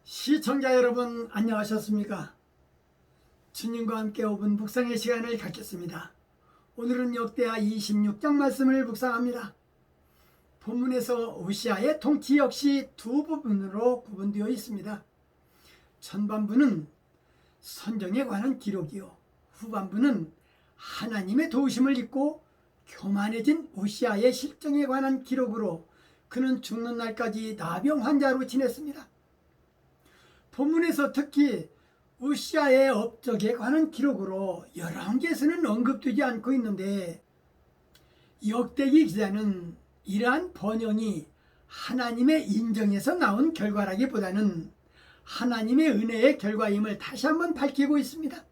시청자 여러분 안녕하셨습니까? 주님과 함께 5분 묵상의 시간을 갖겠습니다. 오늘은 역대하 26장 말씀을 묵상합니다. 본문에서 우시아의 통치 역시 두 부분으로 구분되어 있습니다. 전반부는 선정에 관한 기록이요, 후반부는 하나님의 도우심을 입고 교만해진 우시아의 실정에 관한 기록으로 그는 죽는 날까지 나병 환자로 지냈습니다. 본문에서 특히 우시아의 업적에 관한 기록으로 열왕기에서는 언급되지 않고 있는데, 역대기 기자는 이러한 번영이 하나님의 인정에서 나온 결과라기보다는 하나님의 은혜의 결과임을 다시 한번 밝히고 있습니다.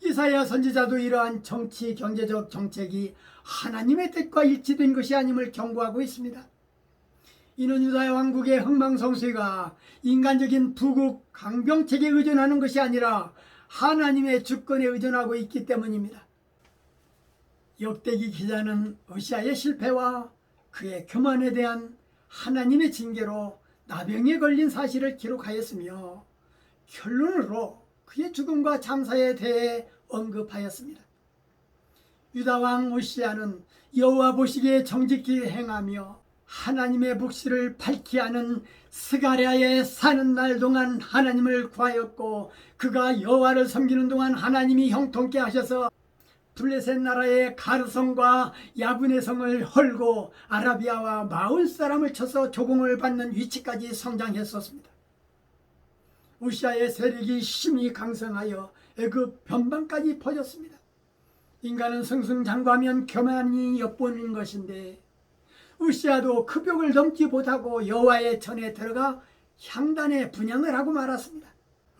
이사야 선지자도 이러한 정치 경제적 정책이 하나님의 뜻과 일치된 것이 아님을 경고하고 있습니다. 이는 유다 왕국의 흥망성쇠가 인간적인 부국 강병책에 의존하는 것이 아니라 하나님의 주권에 의존하고 있기 때문입니다. 역대기 기자는 우시아의 실패와 그의 교만에 대한 하나님의 징계로 나병에 걸린 사실을 기록하였으며, 결론으로 그의 죽음과 장사에 대해 언급하였습니다. 유다왕 우시아는 여호와 보시기에 정직히 행하며 하나님의 묵시를 밝히 하는 스가랴에 사는 날 동안 하나님을 구하였고, 그가 여호와를 섬기는 동안 하나님이 형통케 하셔서 블레셋 나라의 가르성과 야분의 성을 헐고 아라비아와 마을 사람을 쳐서 조공을 받는 위치까지 성장했었습니다. 우시아의 세력이 심히 강성하여 애굽 변방까지 퍼졌습니다. 인간은 승승장구하면 교만이 엿보는 것인데, 우시아도 그 벽을 넘지 못하고 여호와의 전에 들어가 향단에 분향을 하고 말았습니다.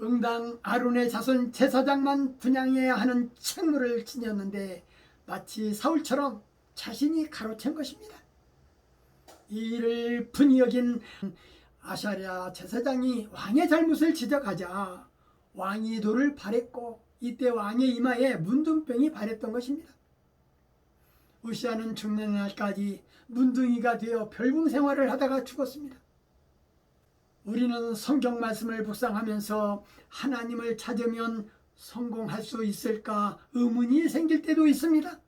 응당 아론의 자손 제사장만 분향해야 하는 책무를 지녔는데 마치 사울처럼 자신이 가로챈 것입니다. 이 일을 분이 여긴 아샤랴 제사장이 왕의 잘못을 지적하자 왕이 돌을 발했고, 이때 왕의 이마에 문둥병이 발했던 것입니다. 우시아는 죽는 날까지 문둥이가 되어 별궁 생활을 하다가 죽었습니다. 우리는 성경 말씀을 묵상하면서 하나님을 찾으면 성공할 수 있을까 의문이 생길 때도 있습니다.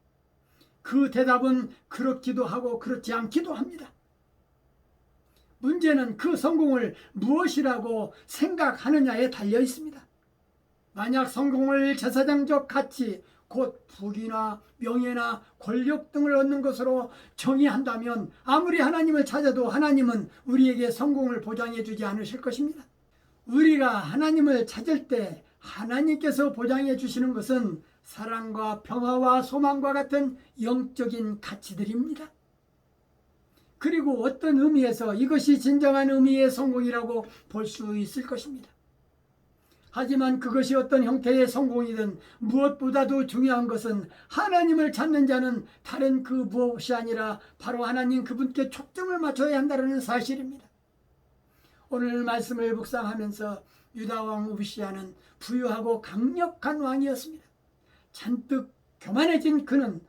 그 대답은 그렇기도 하고 그렇지 않기도 합니다. 문제는 그 성공을 무엇이라고 생각하느냐에 달려 있습니다. 만약 성공을 제사장적 가치, 곧 부귀나 명예나 권력 등을 얻는 것으로 정의한다면 아무리 하나님을 찾아도 하나님은 우리에게 성공을 보장해 주지 않으실 것입니다. 우리가 하나님을 찾을 때 하나님께서 보장해 주시는 것은 사랑과 평화와 소망과 같은 영적인 가치들입니다. 그리고 어떤 의미에서 이것이 진정한 의미의 성공이라고 볼 수 있을 것입니다. 하지만 그것이 어떤 형태의 성공이든 무엇보다도 중요한 것은 하나님을 찾는 자는 다른 그 무엇이 아니라 바로 하나님 그분께 초점을 맞춰야 한다는 사실입니다. 오늘 말씀을 묵상하면서 유다왕 우시아는 부유하고 강력한 왕이었습니다. 잔뜩 교만해진 그는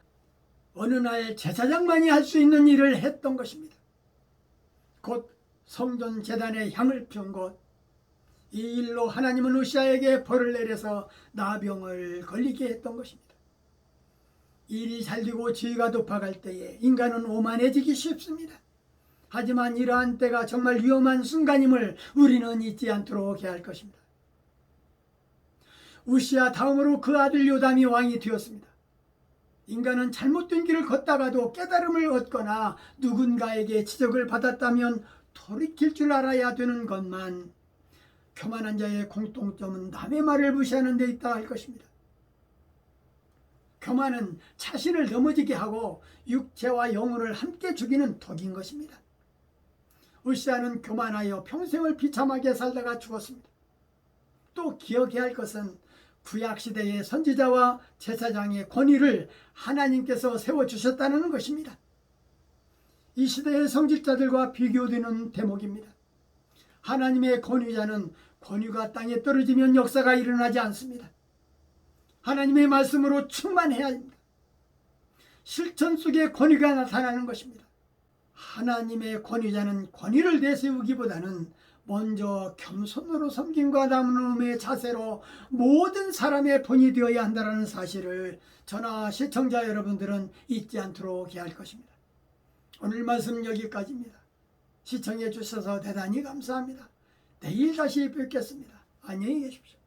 어느 날 제사장만이 할 수 있는 일을 했던 것입니다. 곧 성전 제단에 향을 피운 것, 이 일로 하나님은 우시아에게 벌을 내려서 나병을 걸리게 했던 것입니다. 일이 잘되고 지위가 높아갈 때에 인간은 오만해지기 쉽습니다. 하지만 이러한 때가 정말 위험한 순간임을 우리는 잊지 않도록 해야 할 것입니다. 우시아 다음으로 그 아들 요담이 왕이 되었습니다. 인간은 잘못된 길을 걷다가도 깨달음을 얻거나 누군가에게 지적을 받았다면 돌이킬 줄 알아야 되는 것만, 교만한 자의 공통점은 남의 말을 무시하는 데 있다 할 것입니다. 교만은 자신을 넘어지게 하고 육체와 영혼을 함께 죽이는 독인 것입니다. 우시아는 교만하여 평생을 비참하게 살다가 죽었습니다. 또 기억해야 할 것은 구약시대의 선지자와 제사장의 권위를 하나님께서 세워주셨다는 것입니다. 이 시대의 성직자들과 비교되는 대목입니다. 하나님의 권위자는 권위가 땅에 떨어지면 역사가 일어나지 않습니다. 하나님의 말씀으로 충만해야 합니다. 실천 속에 권위가 나타나는 것입니다. 하나님의 권위자는 권위를 내세우기보다는 먼저 겸손으로 섬김과 나눔의 자세로 모든 사람의 본이 되어야 한다는 사실을 저나 시청자 여러분들은 잊지 않도록 해야 할 것입니다. 오늘 말씀 여기까지입니다. 시청해 주셔서 대단히 감사합니다. 내일 다시 뵙겠습니다. 안녕히 계십시오.